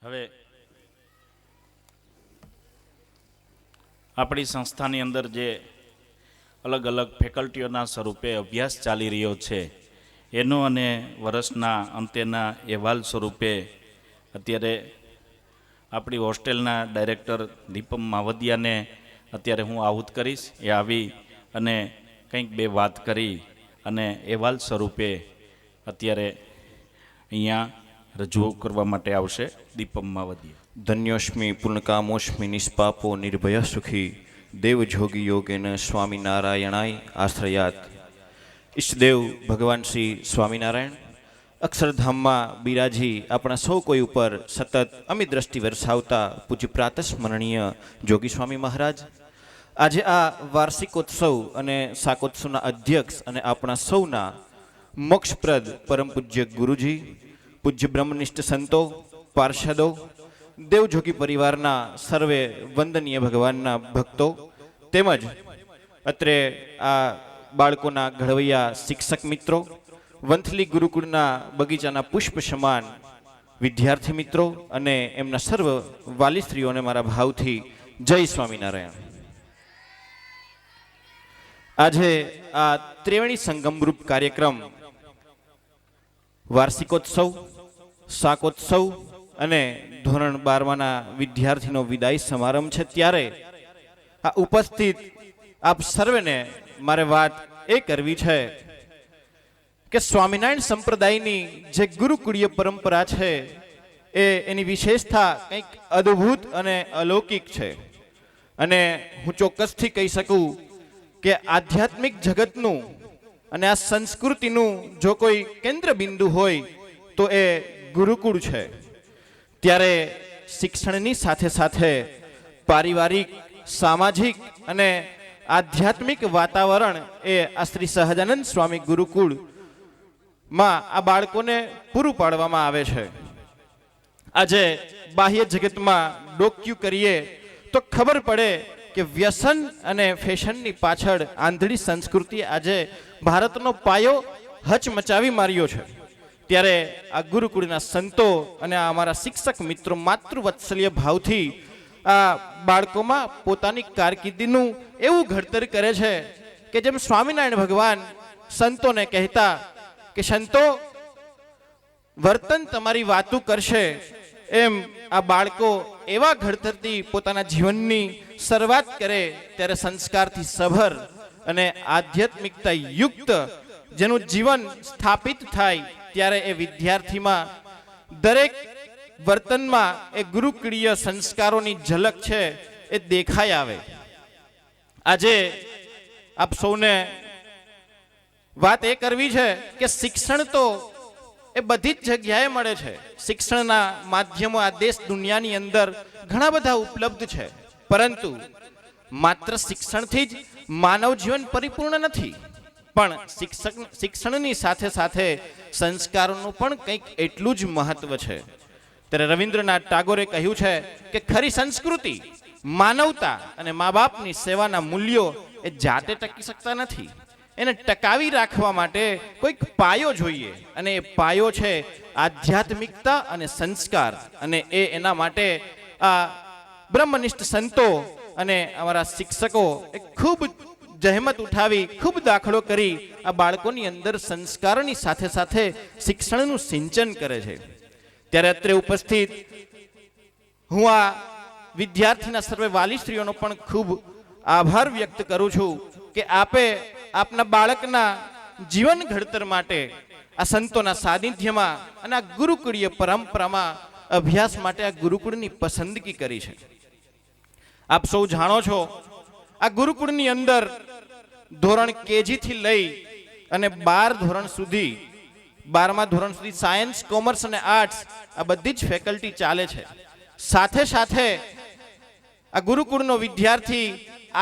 હવે આપણી સંસ્થાની અંદર જે અલગ અલગ ફેકલ્ટીઓના સ્વરૂપે અભ્યાસ ચાલી રહ્યો છે એનો અને વર્ષના અંતેના અહેવાલ સ્વરૂપે અત્યારે આપણી હોસ્ટેલના ડાયરેક્ટર દીપમ માવદિયાને અત્યારે હું આહુત કરીશ. એ આવી અને કંઈક બે વાત કરી અને અહેવાલ સ્વરૂપે અત્યારે અહીંયા રજૂ કરવા માટે આવશે. દીપમ માવદિયા. ધન્યોસ્મિ પૂર્ણકામોસ્મિ નિષ્પાપો નિર્ભય સુખી દેવજોગી યોગેન સ્વામિનારાયણાય આશ્રયાત. ઈષ્ટદેવ ભગવાન શ્રી સ્વામિનારાયણ અક્ષરધામમાં બિરાજી આપણા સૌ કોઈ ઉપર સતત અમી દ્રષ્ટિ વરસાવતા પૂજ્ય પ્રાતસ્મરણીય જોગી સ્વામી મહારાજ આજે આ વાર્ષિકોત્સવ અને શાકોત્સવના અધ્યક્ષ અને આપણા સૌના મોક્ષપ્રદ પરમ પૂજ્ય ગુરુજી, પૂજ્ય બ્રહ્મનિષ્ઠ સંતો, પાર્ષદો, દેવજોગી પરિવારના સર્વે વંદનીય ભગવાનના ભક્તો તેમજ અત્રે આ બાળકોના ઘડવૈયા શિક્ષક મિત્રો, વંથલી ગુરુકુળના બગીચાના પુષ્પ સમાન વિદ્યાર્થી મિત્રો અને એમના સર્વ વાલી સ્ત્રીઓને મારા ભાવથી જય સ્વામિનારાયણ. આજે આ ત્રિવેણી સંગમરૂપ કાર્યક્રમ વાર્ષિકોત્સવ, શાકોત્સવ અને ધોરણ 12ના વિદ્યાર્થીનો વિદાય સમારંભ છે. ત્યારે આ ઉપસ્થિત આપ સર્વેને મારે વાત એ કરવી છે કે સ્વામિનારાયણ સંપ્રદાયની જે ગુરુકુળીય પરંપરા છે એની વિશેષતા કંઈક અદ્ભુત અને અલૌકિક છે. અને હું ચોક્કસથી કહી શકું કે આધ્યાત્મિક જગતનું અને આ સંસ્કૃતિનું જો કોઈ કેન્દ્ર બિંદુ હોય તો એ ગુરુકુળ છે. ત્યારે શિક્ષણની સાથે સાથે પારિવારિક, સામાજિક અને આધ્યાત્મિક વાતાવરણ એ આ શ્રી સહજાનંદ સ્વામી ગુરુકુળમાં આ બાળકોને પૂરું પાડવામાં આવે છે. આજે બાહ્ય જગતમાં ડોક્યું કરીએ તો ખબર પડે કે વ્યસન અને ફેશનની પાછળ આંધળી સંસ્કૃતિ આજે ભારતનો પાયો હચમચાવી માર્યો છે. ત્યારે આ ગુરુકુળના સંતો અને આ અમારા શિક્ષક મિત્રો માતૃવત્સલ્ય ભાવથી આ બાળકોમાં પોતાની કારકિર્દીનું એવું ઘડતર કરે છે કે જેમ સ્વામિનારાયણ ભગવાન સંતોને કહેતા કે સંતો વર્તન તમારી વાતું કરશે, એમ આ બાળકો એવા ઘડતરથી પોતાના જીવનની શરૂઆત કરે ત્યારે સંસ્કારથી સભર અને આધ્યાત્મિકતા યુક્ત જેનું જીવન સ્થાપિત થાય ત્યારે એ વિદ્યાર્થીમાં દરેક વર્તનમાં એ ગુરુકુળીય સંસ્કારોની ઝલક છે એ દેખાઈ આવે. આજે આપ સૌને વાત એ કરવી છે કે શિક્ષણ તો એ બધી જ જગ્યાએ મળે છે. શિક્ષણના માધ્યમો આ દેશ દુનિયાની અંદર ઘણા બધા ઉપલબ્ધ છે, પરંતુ માત્ર શિક્ષણથી જ માનવ જીવન પરિપૂર્ણ નથી. પણ શિક્ષણની સાથે સાથે સંસ્કારોનું પણ કંઈક એટલું જ મહત્વ છે. ત્યારે રવિન્દ્રનાથ ટાગોરે કહ્યું છે કે ખરી સંસ્કૃતિ, માનવતા અને મા બાપની સેવાના મૂલ્યો એ જાતે ટકી શકતા નથી. એને ટકાવી રાખવા માટે કોઈક પાયો જોઈએ, અને એ પાયો છે આધ્યાત્મિકતા અને સંસ્કાર. અને એના માટે આ બ્રહ્મનિષ્ઠ સંતો અને અમારા શિક્ષકો એ ખૂબ જહેમત ઉઠાવી, ખૂબ દાખલો કરી આ બાળકોની અંદર સંસ્કારોની સાથે સાથે શિક્ષણનું સિંચન કરે છે. ત્યારે અત્રે ઉપસ્થિત હું આ વિદ્યાર્થીના સર્વે વાલી સ્ત્રીઓનો પણ ખૂબ આભાર વ્યક્ત કરું છું કે આપે આપના બાળકના જીવન ઘડતર માટે આ સંતોના સાનિધ્યમાં અને આ ગુરુકુળીય પરંપરામાં અભ્યાસ માટે આ ગુરુકુળની પસંદગી કરી છે. આપ સૌ જાણો છો આ ગુરુકુળની અંદર ધોરણ કેજી થી લઈ અને 12 ધોરણ સુધી, 12મા ધોરણ સુધી સાયન્સ, કોમર્સ અને આર્ટ્સ આ બધી જ ફેકલ્ટી ચાલે છે. સાથે સાથે આ ગુરુકુળનો વિદ્યાર્થી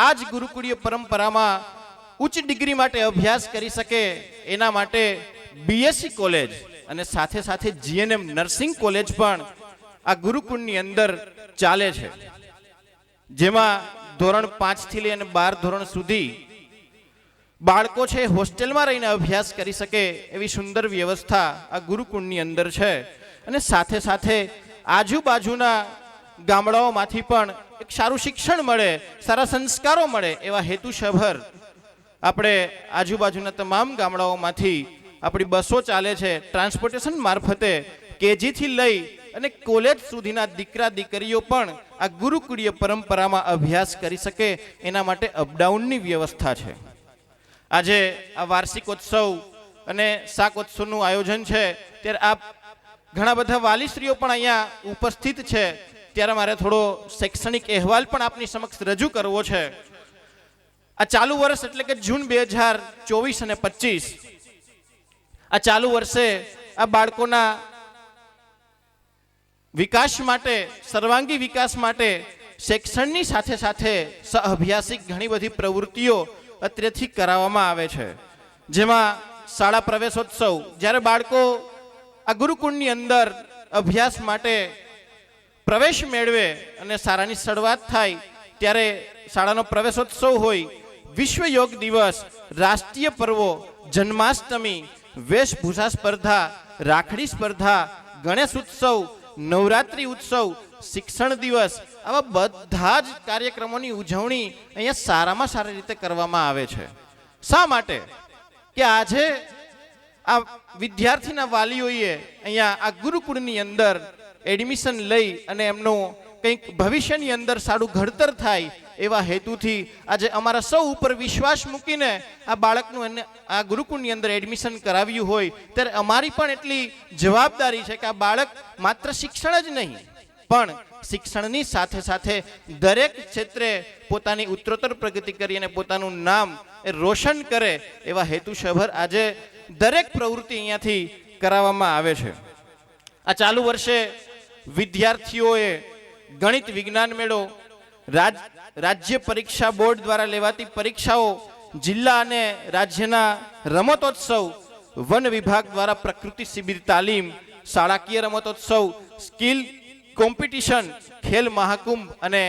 આ જ ગુરુકુળીય પરંપરામાં ઉચ્ચ ડિગ્રી માટે અભ્યાસ કરી શકે એના માટે બીએસસી કોલેજ અને સાથે સાથે જીએનએમ નર્સિંગ કોલેજ પણ આ ગુરુકુળની અંદર ચાલે છે, જેમાં ધોરણ 5 થી લઈને 12 ધોરણ સુધી બાળકો છે હોસ્ટેલમાં રહીને અભ્યાસ કરી શકે એવી સુંદર વ્યવસ્થા આ ગુરુકુળની અંદર છે. અને સાથે સાથે આજુબાજુના ગામડાઓમાંથી પણ એક સારું શિક્ષણ મળે, સારા સંસ્કારો મળે એવા હેતુસભર આપણે આજુબાજુના તમામ ગામડાઓમાંથી આપણી બસો ચાલે છે. ટ્રાન્સપોર્ટેશન મારફતે કેજીથી લઈ અને કોલેજ સુધીના દીકરા દીકરીઓ પણ આ ગુરુકુળીય પરંપરામાં અભ્યાસ કરી શકે એના માટે અપડાઉનની વ્યવસ્થા છે. આજે આ વાર્ષિકોત્સવ અને શાકોત્સવનું આયોજન છે ત્યારે આપ ઘણા બધા વાલીશ્રીઓ પણ અહીંયા ઉપસ્થિત છે. ત્યારે મારે થોડો શૈક્ષણિક અહેવાલ પણ આપની સમક્ષ રજૂ કરવો છે. આ ચાલુ વર્ષ એટલે કે જૂન 2024 અને 25 આ ચાલુ વર્ષે આ બાળકોના વિકાસ માટે, સર્વાંગી વિકાસ માટે શિક્ષણની સાથે સાથે સહઅભ્યાસિક ઘણી બધી પ્રવૃત્તિઓ અત્રેથી કરાવવામાં આવે છે. જેમાં શાળા પ્રવેશોત્સવ, જ્યારે બાળકો આ ગુરુકુળની અંદર અભ્યાસ માટે પ્રવેશ મેળવે અને શાળાની શરૂઆત થાય ત્યારે શાળાનો પ્રવેશોત્સવ હોય, વિશ્વ યોગ દિવસ, રાષ્ટ્રીય પર્વો, જન્માષ્ટમી, વેશભૂષા સ્પર્ધા, રાખડી સ્પર્ધા, ગણેશ ઉત્સવ, નવરાત્રિ ઉત્સવ, શિક્ષણ દિવસ, આવા બધા જ કાર્યક્રમોની ઉજવણી અહીંયા સારામાં સારી રીતે કરવામાં આવે છે. શા માટે? કે આજે આ વિદ્યાર્થીના વાલીઓએ અહીંયા આ ગુરુકુળની અંદર એડમિશન લઈ અને એમનું કંઈક ભવિષ્યની અંદર સારું ઘડતર થાય એવા હેતુથી આજે અમારા સૌ ઉપર વિશ્વાસ મૂકીને આ બાળકનું આ ગુરુકુળની અંદર એડમિશન કરાવ્યું હોય ત્યારે અમારી પણ એટલી જવાબદારી છે કે આ બાળક માત્ર શિક્ષણ જ નહીં પણ શિક્ષણની સાથે સાથે દરેક ક્ષેત્રે પોતાની ઉત્તરોત્તર પ્રગતિ કરી અને પોતાનું નામ એ રોશન કરે એવા હેતુસભર આજે દરેક પ્રવૃત્તિ અહીંયાથી કરાવવામાં આવે છે. આ ચાલુ વર્ષે વિદ્યાર્થીઓએ ગણિત વિજ્ઞાન મેળો, રાજ્ય પરીક્ષા બોર્ડ દ્વારા લેવાતી પરીક્ષાઓ, જિલ્લા અને રાજ્યના રમતોત્સવ, વન વિભાગ દ્વારા પ્રકૃતિ શિબિર તાલીમ, શાળાકીય રમતોત્સવ, સ્કિલ કોમ્પિટિશન, ખેલ મહાકુંભ અને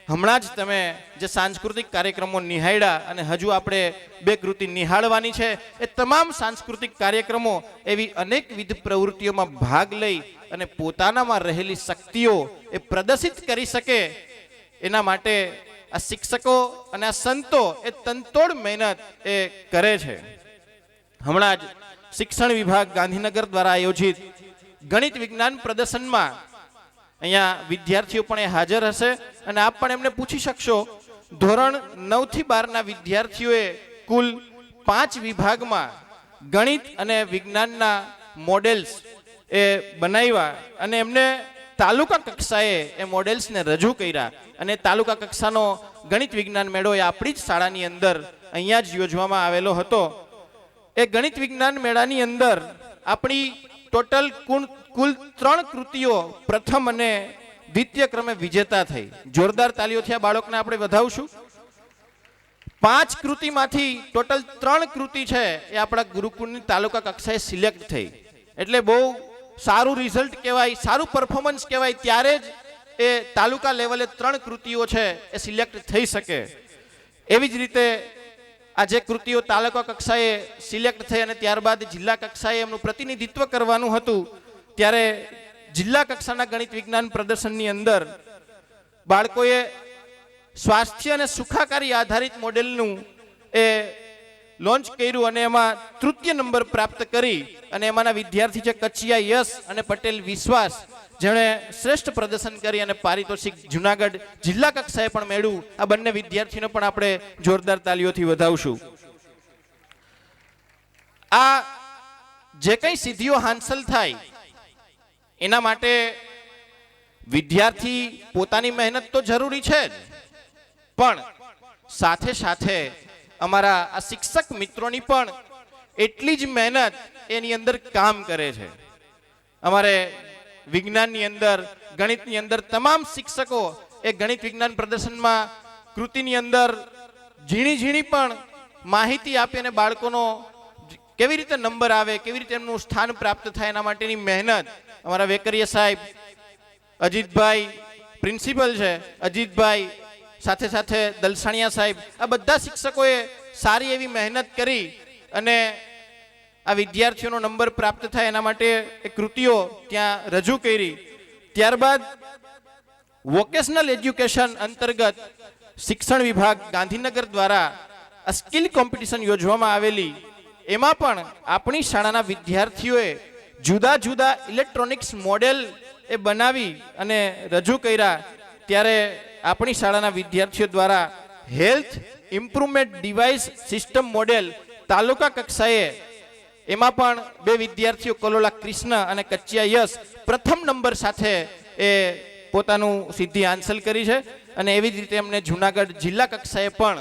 હમણાં જ તમે જે સાંસ્કૃતિક કાર્યક્રમો નિહાળ્યા અને હજુ આપણે બે કૃતિ નિહાળવાની છે એ તમામ સાંસ્કૃતિક કાર્યક્રમો એવી અનેકવિધ પ્રવૃત્તિઓમાં ભાગ લઈ અને પોતાનામાં રહેલી શક્તિઓ એ પ્રદર્શિત કરી શકે એના માટે આ શિક્ષકો અને આ સંતો એ તનતોડ મહેનત એ કરે છે. હમણાં જ શિક્ષણ વિભાગ ગાંધીનગર દ્વારા આયોજિત ગણિત વિજ્ઞાન પ્રદર્શનમાં અહીંયા વિદ્યાર્થીઓ પણ એ હાજર હશે અને આપ પણ એમને પૂછી શકશો. ધોરણ 9 થી 12ના વિદ્યાર્થીઓએ કુલ 5 વિભાગમાં ગણિત અને વિજ્ઞાનના મોડેલ્સ એ બનાવ્યા અને એમને તાલુકા કક્ષાએ એ મોડેલ્સને રજૂ કર્યા અને તાલુકા કક્ષાનો ગણિત વિજ્ઞાન મેળો એ આપણી જ શાળાની અંદર અહીંયા જ યોજવામાં આવેલો હતો. એ ગણિત વિજ્ઞાન મેળાની અંદર આપણી ટોટલ કુલ 3 કૃતિઓ પ્રથમ અને દ્વિતીય ક્રમે વિજેતા થઈ. જોરદાર તાલીઓથી આ બાળકને આપણે વધાવશું. 5 કૃતિમાંથી ટોટલ 3 કૃતિ છે એ આપણા ગુરુકુળની તાલુકા કક્ષાએ સિલેક્ટ થઈ. એટલે બહુ સારું રિઝલ્ટ કહેવાય, સારું પરફોર્મન્સ કહેવાય. ત્યારે જ એ તાલુકા લેવલે 3 કૃતિઓ છે એ સિલેક્ટ થઈ શકે. એવી જ રીતે આ જે કૃતિઓ તાલુકા કક્ષાએ સિલેક્ટ થઈ અને ત્યારબાદ જિલ્લા કક્ષાએ એમનું પ્રતિનિધિત્વ કરવાનું હતું ત્યારે જિલ્લા કક્ષાના ગણિત વિજ્ઞાન પ્રદર્શનની અંદર બાળકોએ સ્વાસ્થ્ય અને સુખાકારી આધારિત મોડેલનું એ લોન્ચ કર્યું અને એમાં તૃતીય નંબર પ્રાપ્ત કરી અને એમાંના વિદ્યાર્થી છે કચિયા યશ અને પટેલ વિશ્વાસ, જેણે શ્રેષ્ઠ પ્રદર્શન કરી અને પારિતોષિક જુનાગઢ જિલ્લા કક્ષાએ પણ મેળવ્યું. આ બંને વિદ્યાર્થીઓને પણ આપણે જોરદાર તાલીઓથી વધાવશું. આ જે કંઈ સિદ્ધિઓ હાંસલ થાય એના માટે વિદ્યાર્થી પોતાની મહેનત તો જરૂરી છે જ, પણ સાથે સાથે અમારા આ શિક્ષક મિત્રોની પણ એટલી જ મહેનત એની અંદર કામ કરે છે. અમારે વિજ્ઞાનની અંદર, ગણિતની અંદર તમામ શિક્ષકો એ ગણિત વિજ્ઞાન પ્રદર્શનમાં કૃતિની અંદર ઝીણી ઝીણી પણ માહિતી આપી અને બાળકોનો કેવી રીતે નંબર આવે, કેવી રીતે એમનું સ્થાન પ્રાપ્ત થાય એના માટેની મહેનત અમારા વેકરિયા સાહેબ, અજીતભાઈ પ્રિન્સિપલ છે, અજીતભાઈ સાથે સાથે દલસાણિયા સાહેબ, આ બધા શિક્ષકોએ સારી એવી મહેનત કરી અને આ વિદ્યાર્થીઓનો નંબર પ્રાપ્ત થાય એના માટે એ કૃતિઓ ત્યાં રજૂ કરી. ત્યારબાદ વોકેશનલ એજ્યુકેશન અંતર્ગત શિક્ષણ વિભાગ ગાંધીનગર દ્વારા સ્કિલ કોમ્પિટિશન યોજવામાં આવેલી, એમાં પણ આપણી શાળાના વિદ્યાર્થીઓએ જુદા જુદા ઇલેક્ટ્રોનિક્સ મોડેલ એ બનાવી અને રજૂ કર્યા. ત્યારે આપણી શાળાના વિદ્યાર્થીઓ દ્વારા health improvement device system model તાલુકા કક્ષાએ, એમાં પણ બે વિદ્યાર્થીઓ કલોલા કૃષ્ણ અને કચ્યા યશ પ્રથમ નંબર સાથે એ પોતાનું સિદ્ધિ હાંસલ કરી છે. અને એવી જ રીતે એમને જુનાગઢ જિલ્લા કક્ષાએ પણ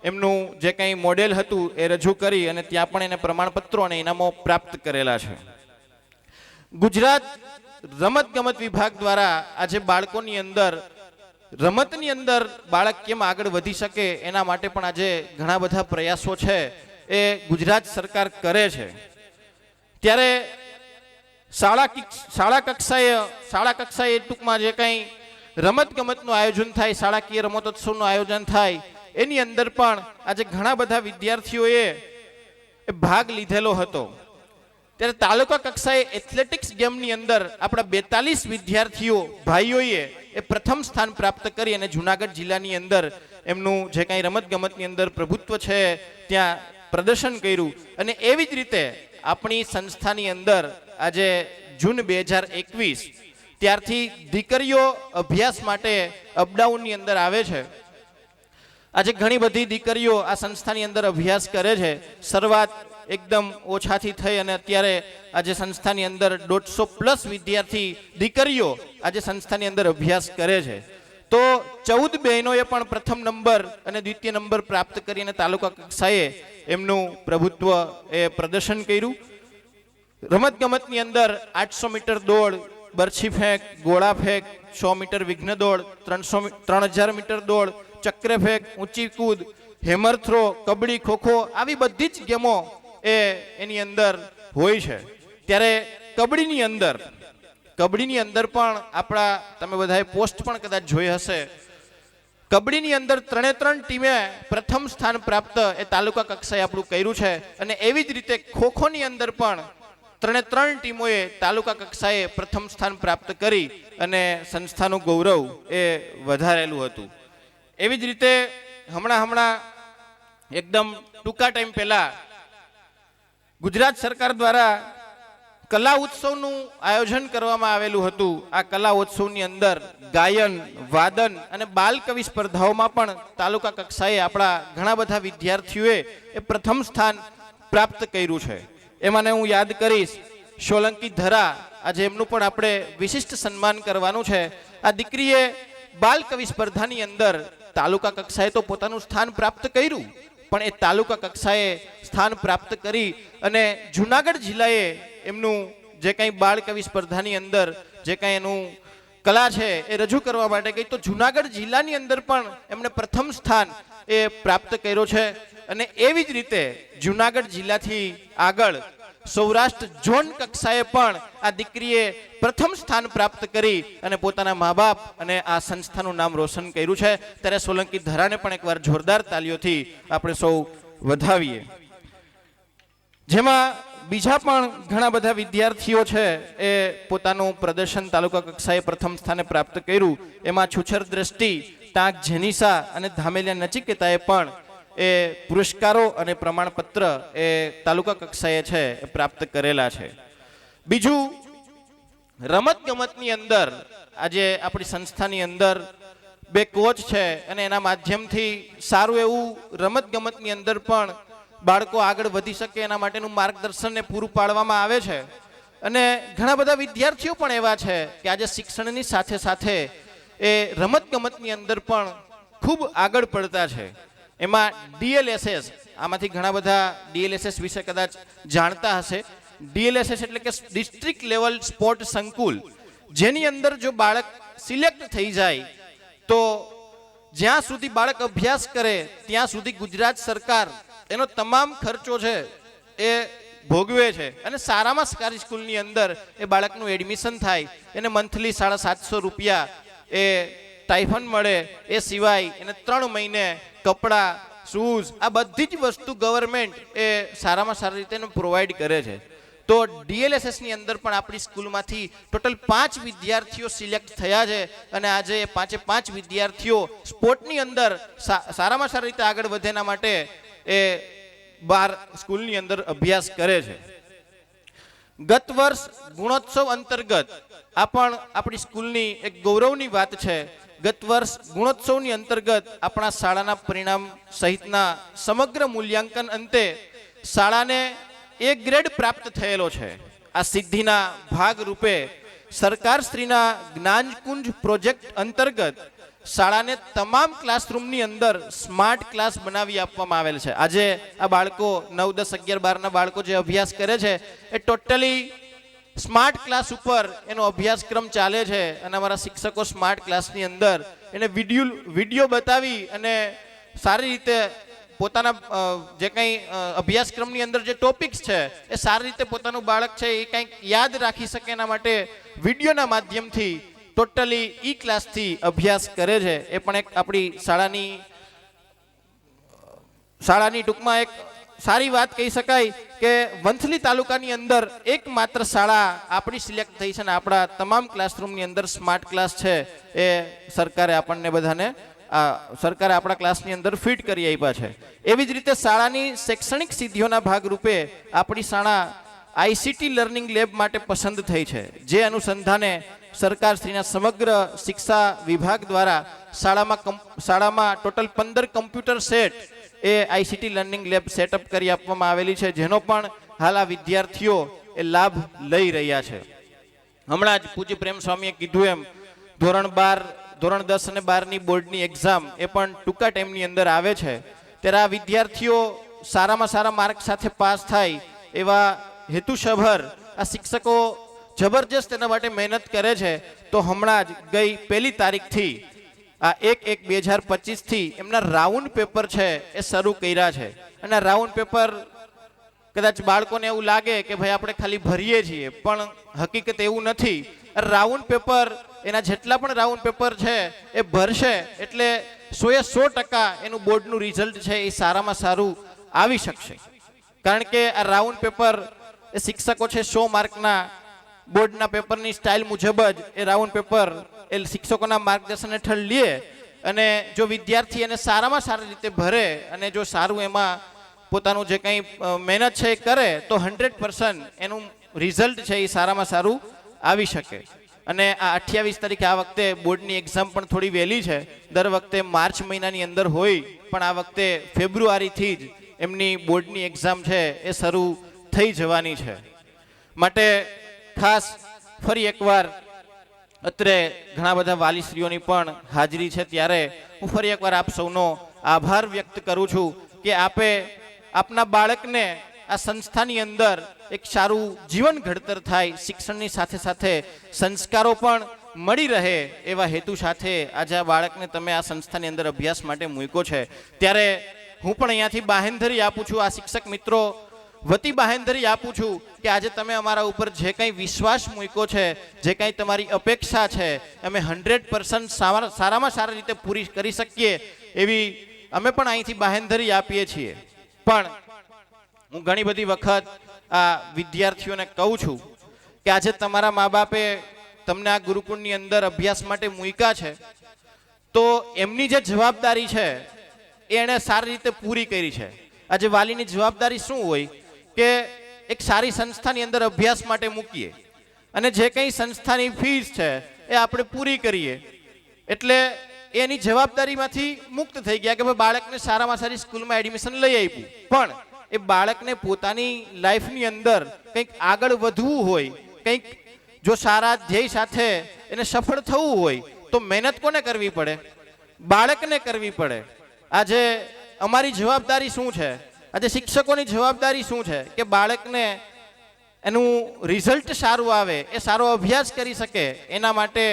એમનું જે કંઈ મોડેલ હતું એ રજૂ કરી અને ત્યાં પણ એને પ્રમાણપત્રો અને ઇનામો પ્રાપ્ત કરેલા છે. ગુજરાત રમતગમત વિભાગ દ્વારા આજે બાળકોની અંદર રમતની અંદર બાળક કેમ આગળ વધી શકે એના માટે પણ આજે ઘણા બધા પ્રયાસો છે એ ગુજરાત સરકાર કરે છે. ત્યારે શાળા કક્ષાએ ટૂંકમાં જે કંઈ રમતગમતનું આયોજન થાય, શાળાકીય રમતોત્સવનું આયોજન થાય, એની અંદર પણ આજે ઘણા બધા વિદ્યાર્થીઓએ ભાગ લીધેલો હતો. ત્યારે તાલુકા કક્ષાએ એથ્લેટિક્સ ગેમની અંદર આપણા 42 વિદ્યાર્થીઓ ભાઈઓએ એ પ્રથમ સ્થાન પ્રાપ્ત કરી અને જુનાગઢ જિલ્લાની અંદર એમનું જે કાંઈ રમતગમતની અંદર પ્રભુત્વ છે ત્યાં પ્રદર્શન કર્યું. અને એવી જ રીતે આપણી સંસ્થાની અંદર આજે જૂન 2021 ત્યારથી દીકરીઓ અભ્યાસ માટે અપડાઉનની અંદર આવે છે. આજે ઘણી બધી દીકરીઓ આ સંસ્થાની અંદર અભ્યાસ કરે છે. શરૂઆત એકદમ ઓછાથી થઈ અને અત્યારે આજે સંસ્થાની અંદર 150+ વિદ્યાર્થી દીકરીઓ આજે સંસ્થાની અંદર અભ્યાસ કરે છે. તો 14 બહેનોએ પણ પ્રથમ નંબર અને દ્વિતીય નંબર પ્રાપ્ત કરીને તાલુકા કક્ષાએ એમનું પ્રભુત્વ એ પ્રદર્શન કર્યું. રમતગમતની અંદર 800 મીટર દોડ, બરછી ફેંક, ગોળા ફેંક, 100 મીટર વિઘ્ન દોડ, 3000 મીટર દોડ, ચક્ર ફેંક, ઊંચી કૂદ, હેમર થ્રો, કબડ્ડી, ખોખો, આવી બધી જ ગેમો એની અંદર હોય છે. ત્યારે કબડ્ડીની અંદર પણ આપણા તમે બધાએ પોસ્ટ પણ કદાચ જોઈ હશે. કબડ્ડીની અંદર 3 ટીમે પ્રથમ સ્થાન પ્રાપ્ત એ તાલુકા કક્ષાએ આપણું કર્યું છે. અને એવી જ રીતે ખોખોની અંદર પણ 3 ટીમોએ તાલુકા કક્ષાએ પ્રથમ સ્થાન પ્રાપ્ત કરી અને સંસ્થાનું ગૌરવ એ વધારેલું હતું. એવી જ રીતે હમણાં એકદમ ટૂંકા ટાઈમ પહેલા ગુજરાત સરકાર દ્વારા કલા ઉત્સવનું આયોજન કરવામાં આવેલું હતું. આ કલા ઉત્સવની અંદર ગાયન, વાદન અને બાલ કવિ સ્પર્ધાઓમાં પણ તાલુકા કક્ષાએ આપણા ઘણા બધા વિદ્યાર્થીઓએ એ પ્રથમ સ્થાન પ્રાપ્ત કર્યું છે. એમાં હું યાદ કરીશ સોલંકી ધરા, આજે એમનું પણ આપણે વિશિષ્ટ સન્માન કરવાનું છે. આ દીકરીએ બાલ કવિ સ્પર્ધાની અંદર તાલુકા કક્ષાએ તો પોતાનું સ્થાન પ્રાપ્ત કર્યું, પણ એ તાલુકા કક્ષાએ સ્થાન પ્રાપ્ત કરી અને જુનાગઢ જિલ્લાએ એમનું જે કંઈ બાળ કવિ સ્પર્ધાની અંદર જે કંઈ એનું કલા છે એ રજૂ કરવા માટે ગઈ, તો જુનાગઢ જિલ્લાની અંદર પણ એમણે પ્રથમ સ્થાન એ પ્રાપ્ત કર્યો છે. અને એવી જ રીતે જુનાગઢ જિલ્લાથી આગળ સૌરાષ્ટ્ર ઝોન કક્ષાએ પણ આ દીકરીએ પ્રથમ સ્થાન પ્રાપ્ત કરી અને પોતાના મા બાપ અને આ સંસ્થાનું નામ રોશન કર્યું છે. ત્યારે સોલંકી ધરાને પણ એકવાર જોરદાર તાલીઓથી આપણે સૌ વધાવીએ. જેમાં બીજા પણ ઘણા બધા વિદ્યાર્થીઓ છે એ પોતાનું પ્રદર્શન તાલુકા કક્ષાએ પ્રથમ સ્થાને પ્રાપ્ત કર્યું. એમાં છુછર દ્રષ્ટિ, ટાંક જેનિસા અને ધામેલિયા નચિકેતાએ પણ એ પુરસ્કારો અને પ્રમાણપત્ર એ તાલુકા કક્ષાએ છે એ પ્રાપ્ત કરેલા છે. બીજું, રમતગમતની અંદર આજે આપણી સંસ્થાની અંદર 2 કોચ છે અને એના માધ્યમથી સારું એવું રમતગમતની અંદર પણ બાળકો આગળ વધી શકે એના માટેનું માર્ગદર્શન પૂરું પાડવામાં આવે છે. અને ઘણા બધા વિદ્યાર્થીઓ પણ એવા છે કે આજે શિક્ષણની સાથે સાથે એ રમતગમતની અંદર પણ ખૂબ આગળ પડતા છે. એમાં DLSS, આમાંથી ઘણા બધા DLSS વિશે કદાચ જાણતા હશે. DLSS એટલે કે ડિસ્ટ્રિક્ટ લેવલ સ્પોર્ટ સંકુલ, જેની અંદર જો બાળક સિલેક્ટ થઈ જાય તો જ્યાં સુધી બાળક અભ્યાસ કરે ત્યાં સુધી ગુજરાત સરકાર એનો તમામ ખર્ચો છે એ ભોગવે છે. અને સારામાં સારી સ્કૂલની અંદર એ બાળકનું એડમિશન થાય, એને મંથલી 750 રૂપિયા એ સ્ટાઇફંડ મળે. એ સિવાય એને 3 મહિને કપડાં, શૂઝ, આ બધી જ વસ્તુ ગવર્મેન્ટ એ સારામાં સારી રીતે પ્રોવાઈડ કરે છે. તો DLSS ની અંદર પણ આપણી સ્કૂલમાંથી ટોટલ 5 વિદ્યાર્થીઓ સિલેક્ટ થયા છે અને આજે એ 5 વિદ્યાર્થીઓ સ્પોર્ટની અંદર સારામાં સારી રીતે આગળ વધે એના માટે એ બાર સ્કૂલની અંદર અભ્યાસ કરે છે. ગત વર્ષ ગુણોત્સવ અંતર્ગત આ પણ આપણી સ્કૂલની એક ગૌરવની વાત છે. ગત વર્ષ ગુણોત્સવની અંતર્ગત આપણા શાળાના પરિણામ સહિતના સમગ્ર મૂલ્યાંકન અંતે શાળાને A ગ્રેડ પ્રાપ્ત થયેલો છે. આ સિદ્ધિના ભાગ રૂપે સરકારશ્રીના જ્ઞાનકુંજ પ્રોજેક્ટ અંતર્ગત શાળાને તમામ ક્લાસરૂમની અંદર સ્માર્ટ ક્લાસ બનાવી આપવામાં આવેલ છે. આજે આ બાળકો 9, 10, 11, 12ના બાળકો જે અભ્યાસ કરે છે એ ટોટલી સ્માર્ટ ક્લાસ ઉપર એનો અભ્યાસક્રમ ચાલે છે અને અમારા શિક્ષકો સ્માર્ટ ક્લાસની અંદર એને વિડીયો બતાવી અને સારી રીતે પોતાના જે કંઈ અભ્યાસક્રમની અંદર જે ટોપિક્સ છે એ સારી રીતે પોતાનું બાળક છે એ કંઈક યાદ રાખી શકે એના માટે વિડીયોના માધ્યમથી ટોટલી ઈ ક્લાસથી અભ્યાસ કરે છે. એ પણ એક આપણી શાળાની ટૂંકમાં એક સારી વાત કહી શકાય કે વંથલી તાલુકાની અંદર એકમાત્ર શાળા આપણી સિલેક્ટ થઈ છે અને આપણા તમામ ક્લાસરૂમની અંદર સ્માર્ટ ક્લાસ છે એ સરકારે આપણને બધાને સરકારે આપણા ક્લાસની અંદર ફિટ કરી આપ્યા છે. એવી જ રીતે શાળાની શૈક્ષણિક સિદ્ધિઓના ભાગરૂપે આપણી શાળા ICT લર્નિંગ લેબ માટે પસંદ થઈ છે. જે અનુસંધાને સરકારશ્રીના સમગ્ર શિક્ષા વિભાગ દ્વારા શાળામાં ટોટલ 15 કમ્પ્યુટર સેટ એ ICT લર્નિંગ લેબ સેટઅપ કરી આપવામાં આવેલી છે, જેનો પણ હાલ આ વિદ્યાર્થીઓ એ લાભ લઈ રહ્યા છે. હમણાં જ પૂજ્ય પ્રેમ સ્વામીએ કીધું એમ ધોરણ 10 અને 12ની બોર્ડની એક્ઝામ એ પણ ટૂંકા ટાઈમની અંદર આવે છે. ત્યારે આ વિદ્યાર્થીઓ સારામાં સારા માર્ક સાથે પાસ થાય એવા હેતુસભર આ શિક્ષકો જબરજસ્ત એના માટે મહેનત કરે છે. તો હમણાં જ ગઈ 1 તારીખથી આ 1/1/2025થી એમના રાઉન્ડ પેપર છે એ શરૂ કર્યા છે. અને રાઉન્ડ પેપર કદાચ બાળકોને એવું લાગે કે ભાઈ આપણે ખાલી ભરીએ છીએ, પણ હકીકત એવું નથી. રાઉન્ડ પેપર એના જેટલા પણ રાઉન્ડ પેપર છે એ ભરશે એટલે 100% એનું બોર્ડનું રિઝલ્ટ છે એ સારામાં સારું આવી શકશે. કારણ કે આ રાઉન્ડ પેપર એ શિક્ષકો છે 100 માર્કના બોર્ડના પેપરની સ્ટાઇલ મુજબ જ એ રાઉન્ડ પેપર એ શિક્ષકોના માર્ગદર્શન હેઠળ લે અને જો વિદ્યાર્થી એને સારામાં સારી રીતે ભરે અને જો સારું એમાં પોતાનું જે કંઈ મહેનત છે એ કરે તો 100% એનું રિઝલ્ટ છે એ સારામાં સારું આવી શકે. અને આ 28 તારીખે આ વખતે બોર્ડની એક્ઝામ પણ થોડી વહેલી છે. દર વખતે માર્ચ મહિનાની અંદર હોય, પણ આ વખતે ફેબ્રુઆરીથી જ એમની બોર્ડની એક્ઝામ છે એ શરૂ થઈ જવાની છે. માટે ખાસ ફરી એકવાર અત્રે ઘણા બધા વાલીશ્રીઓની પણ હાજરી છે, ત્યારે હું ફરી એકવાર આપ સૌનો આભાર વ્યક્ત કરું છું કે આપે આપના બાળકને આ સંસ્થાની અંદર એક સારું જીવન ઘડતર થાય, શિક્ષણની સાથે સાથે સંસ્કારો પણ મળી રહે એવા હેતુ સાથે આજે આ બાળકને તમે આ સંસ્થાની અંદર અભ્યાસ માટે મૂક્યો છે. ત્યારે હું પણ અહીંયાથી બાહેંધરી આપું છું, આ શિક્ષક મિત્રો વતી બાહેંધરી આપું છું કે આજે તમે અમારા ઉપર જે કંઈ વિશ્વાસ મૂક્યો છે, જે કંઈ તમારી અપેક્ષા છે, અમે 100% સારામાં સારી રીતે પૂરી કરી શકીએ એવી અમે પણ અહીંથી બાહેંધરી આપીએ છીએ. પણ હું ઘણી બધી વખત આ વિદ્યાર્થીઓને કહું છું કે આજે તમારા મા બાપે તમને આ ગુરુકુળની અંદર અભ્યાસ માટે મૂક્યા છે તો એમની જે જવાબદારી છે એ એણે સારી રીતે પૂરી કરી છે. આજે વાલીની જવાબદારી શું હોય કે એક સારી સંસ્થાની અંદર અભ્યાસ માટે મૂકીએ અને જે કંઈ સંસ્થાની ફીસ છે એ આપણે પૂરી કરીએ એટલે એની જવાબદારીમાંથી મુક્ત થઈ ગયા કે ભાઈ બાળકને સારામાં સારી સ્કૂલમાં એડમિશન લઈ આપ્યું. પણ એ બાળકને પોતાની લાઈફની અંદર કંઈક આગળ વધવું હોય, કંઈક જો સારા ધ્યેય સાથે એને સફળ થવું હોય તો મહેનત કોને કરવી પડે? બાળકને કરવી પડે. આજે અમારી જવાબદારી શું છે, આજે શિક્ષકોની જવાબદારી શું છે કે બાળકને એનું રિઝલ્ટ સારું આવે, એ સારો અભ્યાસ કરી શકે એના માટે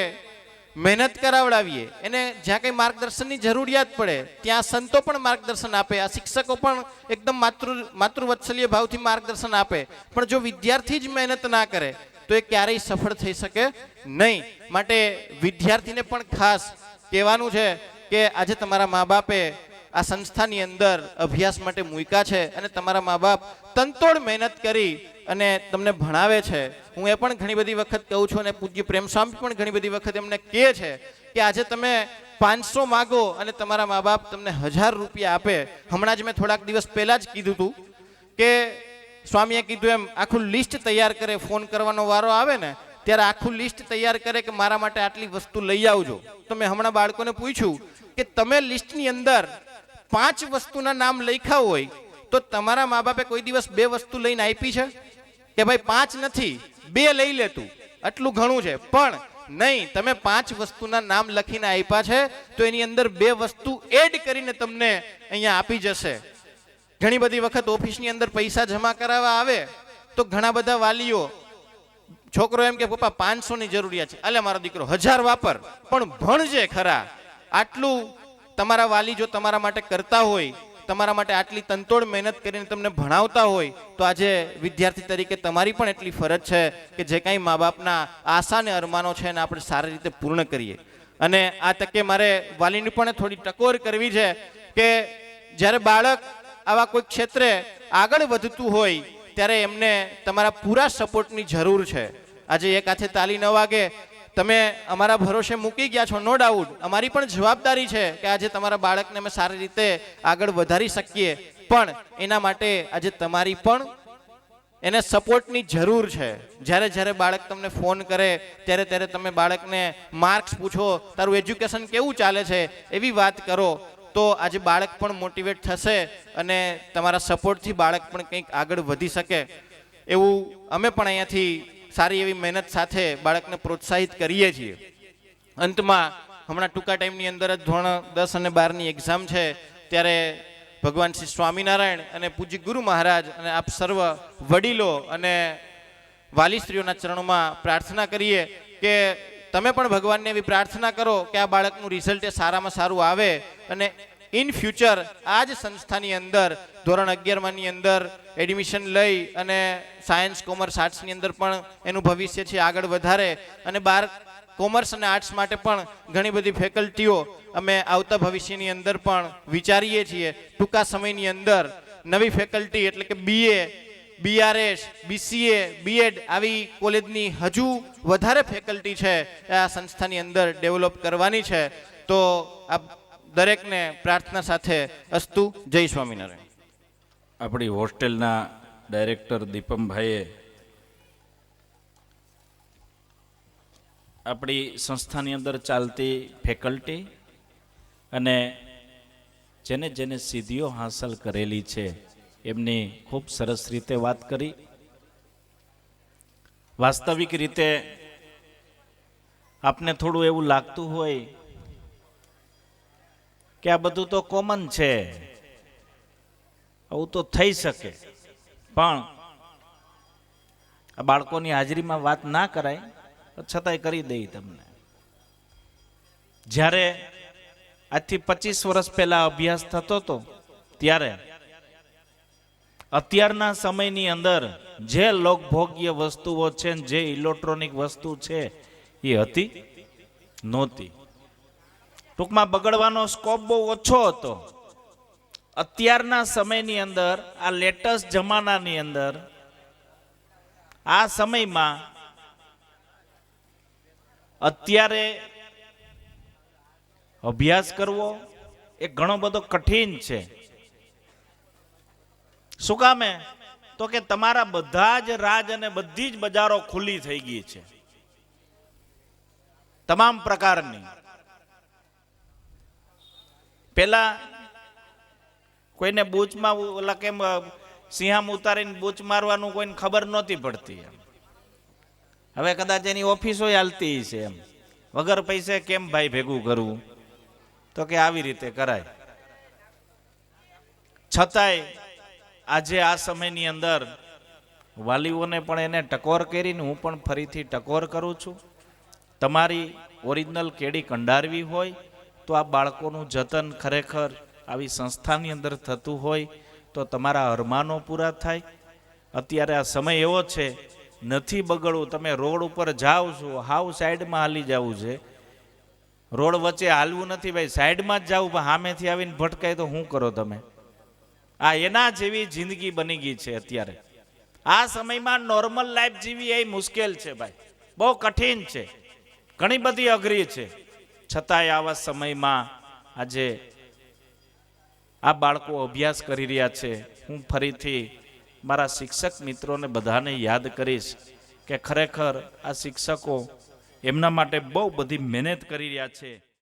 મહેનત કરાવડાવીએ. એને જ્યાં કંઈ માર્ગદર્શનની જરૂરિયાત પડે ત્યાં સંતો પણ માર્ગદર્શન આપે, આ શિક્ષકો પણ એકદમ માતૃવત્સલ્ય ભાવથી માર્ગદર્શન આપે. પણ જો વિદ્યાર્થી જ મહેનત ના કરે તો એ ક્યારેય સફળ થઈ શકે નહીં. માટે વિદ્યાર્થીને પણ ખાસ કહેવાનું છે કે આજે તમારા મા બાપે આ સંસ્થાની અંદર અભ્યાસ માટે મૂક્યા છે અને તમારા મા બાપ તનતોડ મહેનત કરી અને તમને ભણાવે છે. હું એ પણ ઘણી બધી વખત કહું છું અને પૂજ્ય પ્રેમ સ્વામી પણ ઘણી બધી વખત એમને કહે છે કે આજે તમે 500 માગો અને તમારા મા બાપ તમને 1000 રૂપિયા આપે. હમણાં જ મેં થોડાક દિવસ પહેલા જ કીધું હતું કે સ્વામીએ કીધું એમ આખું લિસ્ટ તૈયાર કરે, ફોન કરવાનો વારો આવે ને ત્યારે આખું લિસ્ટ તૈયાર કરે કે મારા માટે આટલી વસ્તુ લઈ આવજો. તો મેં હમણાં બાળકોને પૂછ્યું કે તમે લિસ્ટની અંદર 5 વસ્તુના નામ લખ્યા હોય તો તમારા મા બાપે કોઈ દિવસ 2 વસ્તુ લઈને આપી છે કે ભાઈ 5 નથી 2 લઈ લેતું, આટલું ઘણું છે? પણ નહીં, તમે 5 વસ્તુના નામ લખીને આપ્યા છે તો એની અંદર 2 વસ્તુ એડ કરીને તમને અહીંયા આપી જશે. ઘણી બધી વખત ઓફિસની અંદર પૈસા જમા કરાવવા આવે તો ઘણા બધા વાલીઓ, છોકરો એમ કે પપ્પા 500 ની જરૂરિયાત છે, અલે મારો દીકરો 1000 વાપર પણ ભણજે ખરા. આટલું તમારા વાલી જો તમારા માટે કરતા હોય, તમારા માટે આટલી તનતોડ મહેનત કરીને તમને ભણાવતા હોય તો આજે વિદ્યાર્થી તરીકે તમારી પણ એટલી ફરજ છે કે જે કાંઈ મા બાપના આશા અને અરમાનો છે એને આપણે સારી રીતે પૂર્ણ કરીએ. અને આ તકે મારે વાલીની પણ થોડી ટકોર કરવી છે કે જ્યારે બાળક આવા કોઈ ક્ષેત્રે આગળ વધતું હોય ત્યારે એમને તમારા પૂરા સપોર્ટની જરૂર છે. આજે એક હાથે તાલી ન વાગે, તમે અમારા ભરોસે મૂકી ગયા છો, નો ડાઉટ. અમારી પણ જવાબદારી છે કે આજે તમારા બાળકને અમે સારી રીતે આગળ વધારી શકીએ, પણ એના માટે આજે તમારી પણ એને સપોર્ટની જરૂર છે. જ્યારે જ્યારે બાળક તમને ફોન કરે ત્યારે ત્યારે તમે બાળકને માર્ક્સ પૂછો, તારું એજ્યુકેશન કેવું ચાલે છે એવી વાત કરો તો આજે બાળક પણ મોટિવેટ થશે અને તમારા સપોર્ટથી બાળક પણ કંઈક આગળ વધી શકે. એવું અમે પણ અહીંયાથી સારી એવી મહેનત સાથે બાળકને પ્રોત્સાહિત કરીએ છીએ. અંતમાં હમણાં ટૂંકા ટાઈમની અંદર જ ધોરણ 10 અને 12ની એક્ઝામ છે ત્યારે ભગવાન શ્રી સ્વામિનારાયણ અને પૂજ્ય ગુરુ મહારાજ અને આપ સર્વ વડીલો અને વાલીશ્રીઓના ચરણોમાં પ્રાર્થના કરીએ કે તમે પણ ભગવાનને એવી પ્રાર્થના કરો કે આ બાળકનું રિઝલ્ટ એ સારામાં સારું આવે અને ઇન ફ્યુચર આ જ સંસ્થાની અંદર ધોરણ 11ની અંદર એડમિશન લઈ અને સાયન્સ, કોમર્સ, આર્ટ્સની અંદર પણ એનું ભવિષ્ય છે આગળ વધારે. અને કોમર્સ અને આર્ટ્સ માટે પણ ઘણી બધી ફેકલ્ટીઓ અમે આવતા ભવિષ્યની અંદર પણ વિચારીએ છીએ. ટૂંકા સમયની અંદર નવી ફેકલ્ટી એટલે કે BA, BRS, BCA, BEd આવી કોલેજની હજુ વધારે ફેકલ્ટી છે આ સંસ્થાની અંદર ડેવલપ કરવાની છે. તો આ દરેકને પ્રાર્થના સાથે અસ્તુ. જય સ્વામિનારાયણ. આપણી હોસ્ટેલના ડાયરેક્ટર દીપમભાઈએ આપણી સંસ્થાની અંદર ચાલતી ફેકલ્ટી અને જેને જેને સિદ્ધિઓ હાંસલ કરેલી છે એમની ખૂબ સરસ રીતે વાત કરી. વાસ્તવિક રીતે આપને થોડું એવું લાગતું હોય કે આ બધું તો કોમન છે, આવું તો થઈ શકે, પણ આ બાળકોની હાજરીમાં વાત ના કરાય છતાંય કરી દઈ તમને. જ્યારે આજથી 25 વર્ષ પહેલા અભ્યાસ થતો હતો ત્યારે અત્યારના સમયની અંદર જે લોકભોગ્ય વસ્તુઓ છે, જે ઇલેક્ટ્રોનિક વસ્તુ છે એ હતી નહોતી. ટૂંકમાં બગડવાનો સ્કોપ બહુ ઓછો હતો. અત્યારના સમયની અંદર, આ લેટેસ્ટ જમાનાની અંદર, આ સમયમાં અત્યારે અભ્યાસ કરવો એ ઘણો બધો કઠિન છે. શું કામે? તો કે તમારા બધા જ રાજ અને બધી જ બજારો ખુલ્લી થઈ ગઈ છે તમામ પ્રકારની. પેલા કોઈને બૂચમાં ઓલા કેમ સિંહામ ઉતારીને બૂચ મારવાનું કોઈને ખબર નહોતી પડતી. હવે કદાચ એની ઓફિસો હાલતી છે એમ, વગર પૈસે કેમ ભાઈ ભેગું કરવું, તો કે આવી રીતે કરાય. છતાંય આજે આ સમયની અંદર વાલીઓને પણ એને ટકોર કરીને હું પણ ફરીથી ટકોર કરું છું. તમારી ઓરિજિનલ કેડી કંડારવી હોય તો આ બાળકોનું જતન ખરેખર આવી સંસ્થાની અંદર થતું હોય તો તમારા અરમાનો પૂરા થાય. અત્યારે આ સમય એવો છે, નથી બગડવું. તમે રોડ ઉપર જાઓ છો, હાવ સાઈડમાં હાલી જવું છે. રોડ વચ્ચે હાલવું નથી ભાઈ, સાઈડમાં જ જવું. સામેથી આવીને ભટકાય તો શું કરો તમે? આ એના જેવી જિંદગી બની ગઈ છે અત્યારે. આ સમયમાં નોર્મલ લાઈફ જીવી એ મુશ્કેલ છે ભાઈ, બહુ કઠિન છે, ઘણી બધી અઘરી છે. છતાંય આવા સમયમાં આજે આ બાળકો અભ્યાસ કરી રહ્યા છે. હું ફરીથી મારા શિક્ષક મિત્રોને બધાને યાદ કરીશ કે ખરેખર આ શિક્ષકો એમના માટે બહુ બધી મહેનત કરી રહ્યા છે.